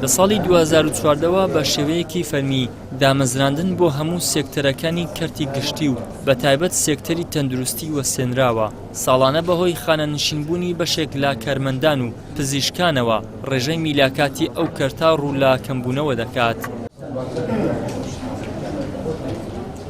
لە ساڵی 2014ەوە بە شێوەیەکی فەرمی دامەزراندن بۆ هەموو سێکتەرەکانی کەرتی گشتی و بە تایبەت سێکتەری تەندروستی وەسێنراوە. ساڵانە بەهۆی خانەنشینبوونی بەشێک لا کارمەندان و پزیشکانەوە ڕێژەی میلاکاتی ئەو کەرتا ڕوو لا کەمبوونەوە دەکات.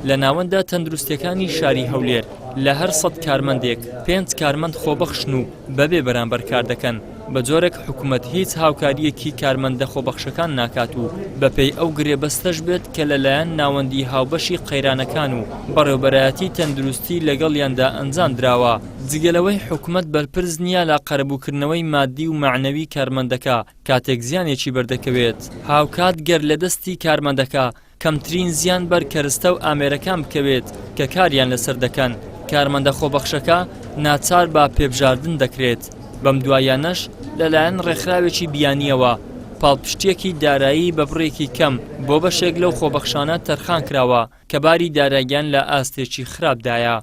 لە ناوەندا تەندروستیەکانی شاری هەولێر لە هەر 100 کارمەندێک 5 کارمەند خۆبەخشن و بەبێ بەرامبەر کار دەکەن. بە جۆرێک حکوومەت هیچ هاوکاریەکی کارمەندە خۆبەخشەکان ناکات و بەپێی ئەو گرێبەستەش بێت کە لەلایەن ناوەندی هاوبەشی قەیرانەکان و بەڕێوەبەرایەتی تەندروستی لەگەڵیاندا ئەنجام دراوە. جگەلەوەی حکوومەت بەرپرس نییە لە قەرەبووکردنەوەی مادی و معنەوی کارمەندەکە کاتێک زیانێکی بەردەکەوێت. هاوکات گەر لە دەستی کارمەندەکە کەمترین زیان بەر کەرستە و ئامێرەکان بکەوێت کە کاریان لەسەر دەکەن. کارمەندە خۆبەخشەکە ناچار بە پێبژاردن دەکرێت. بەم دوایانەش لەلایەن ڕێکخراوێکی بیانیەوە پاڵپشتێکی دارایی بە بڕێکی کەم بۆ بەشێک لەو خۆبەخشانە تەرخان کراوە کە باری داراییان لە ئاستێکی خراپدایە.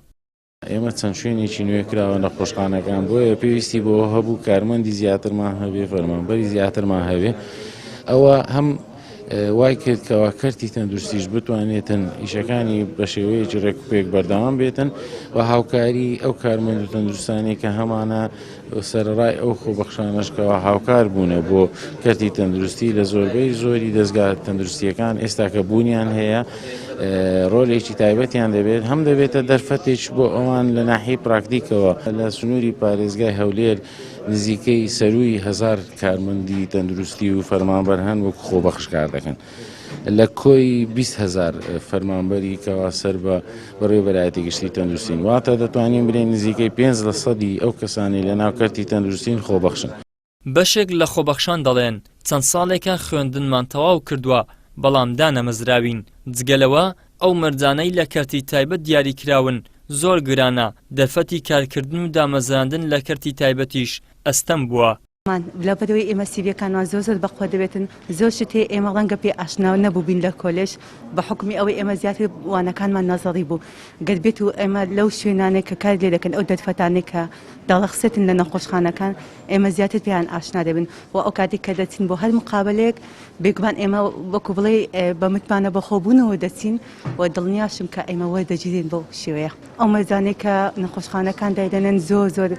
ئێمە چەند شوێنێکی نوێ کراوە لە خۆشخانەکان بۆیە پێویستی بۆ هەبوو کارمەندی زیاترمان هەبێ فەرمانبەری زیاترمان هەبێ. ئەوە هەم وای کرد کەوا کەرتی تەندروستیش بتوانێتن ئیشەکانی بە شێوەیەکی ڕێکوپێک بەردەوام بێتن و هاوکاری ئەو کارمەند و تەندروستانی کە هەمانە سەرڕای ئەو خۆبەخشانەشکەوە هاوکار بوونە بۆ کەرتی تەندروستی لە زۆربەی زۆری دەستگا تەندروستیەکان ئێستا کە بوونیان هەیە ڕۆلێکی تایبەتیان دەبێت هەم دەبێتە دەرفەتێک بۆ ئەوان لە ناحیەی پراکتیکەوە لە سنووری پارێزگای هەولێر نزیکەی سەرووی 1000 کارمەندی تەندروستی و فەرمانبەر هەن وەکو خۆبەخشکار دەکەن. لە کۆی 20,000 فەرمانبەری کەوا سەر بە بەڕێوەبەرایەتی گشتی تەندروستین واتە دەتوانین بڵێن نزیکەی 5% ئەو کەسانی لە ناو کەرتی تەندروستین خۆبەخشن. بەشێک لە خۆبەخشان دەڵێن چەند ساڵێکە خوێندنمان تەواو کردووە بەڵام دانەمەزراوین. جگەلەوە ئەو مەرجانەی لە کەرتی تایبەت دیاریکراون زۆر گرانە. دەرفەتی کارکردن و دامەزراندن لە کەرتی تایبەتیش ئەستەم بووە. لە بەدەوەی ئێمە سیڤەکانوان زۆر بەخۆ دەبێتن زۆر شتێ ئێمە ڕەنگە پێ ئاشناو نەبوو بین لە کۆلێژ بە حکمی ئەوەی ئێمە زیاتر وانەکانمان نەزەڵی بوو گەر بێت و ئێمە لەو شوێنانێک کە کار لێ دەکەن ئەو دەرفەتانێک کە دەڵەخسێتن لە نەخۆشخانەکان ئێمە زیاتر پێیان ئاشنا دەبن و ئەو کاتێک کە دەچین بۆ هەر مقابلەیەک بێگومان ئێمە وەکو بڵێ بە متمانە بەخۆبوونەوە دەچین و دڵنیاشم کە ئێمە وەردەگیرین بەو شێوەیە. ئەو مەرجانەی کە نەخۆشخانەکان دایدەنێن زۆر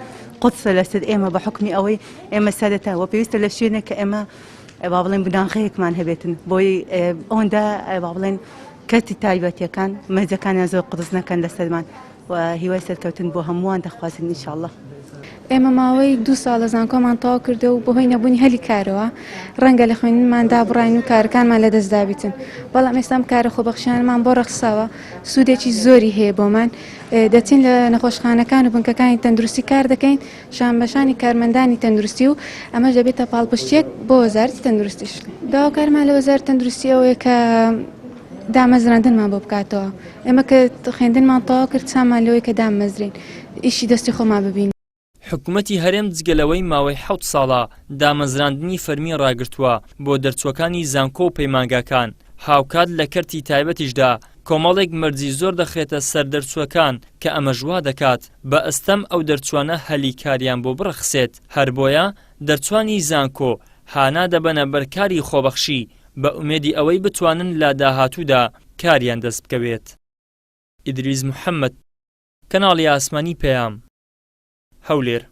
قوتسە لەسەر ئێمە بە حکمی ئەوەی ئێمە سەرەتا و پێویستە لە شوێنێک کە ئێمە با بڵێن بناغەیەکمان هەبێتن بۆی ئەوەندا با بڵێن کەرتی تایبەتیەکان مەرجەکانیان زۆر قرس نەکەن لەسەرمان و هیوای سەرکەوتن بۆ هەمووان دەخوازن ئینشاءڵڵا. ئێمە ماوەی 2 ساڵ لە زانکۆمان تەواو کردە و بەهۆی نەبوونی هەلی کارەوە ڕەنگە لە خوێندنماندا بڕاین و کارەکانمان لە دەستدا بیتن. بەڵام ئێستام کارە خۆبەخشیانمان بۆ ڕەخساوە سوودێکی زۆری هەیە بۆمان. دەچین لە نەخۆشخانەکان و بنکەکانی تەندروستی کار دەکەین شانبەشانی کارمەندانی تەندروستی و ئەمەش دەبێتە پاڵپشتێک بۆ وەزارەتی تەندروستیش. داواکارمان لە وەزارەتی تەندروستی ئەوەیە کە دامەزراندنمان بۆ بکاتەوە. ئێمە کە خوێندنمان تەواو کرد چامان لەوەی کە دامەزرین ئیشی دەستی خۆمان ببین. حکوومەتی هەرێم جگەلەوەی ماوەی 7 ساڵە دامەزراندنی فەرمی ڕاگرتووە بۆ دەرچووەکانی زانکۆ و پەیمانگاکان. هاوکات لە کەرتی تایبەتیشدا کۆمەڵێک مەرجی زۆر دەخرێتە سەر دەرچووەکان کە ئەمەژوا دەکات بە ئەستەم ئەو دەرچوانە هەلی کاریان بۆ بڕەخسێت. هەر بۆیە دەرچوانی زانکۆ هانا دەبەنە بەرکاری خۆبەخشی بە ئومێدی ئەوەی بتوانن لە داهاتوودا کاریان دەست بکەوێت. ئیدریس محەممەد، کەناڵی ئاسمانی پەیام، هەولێر.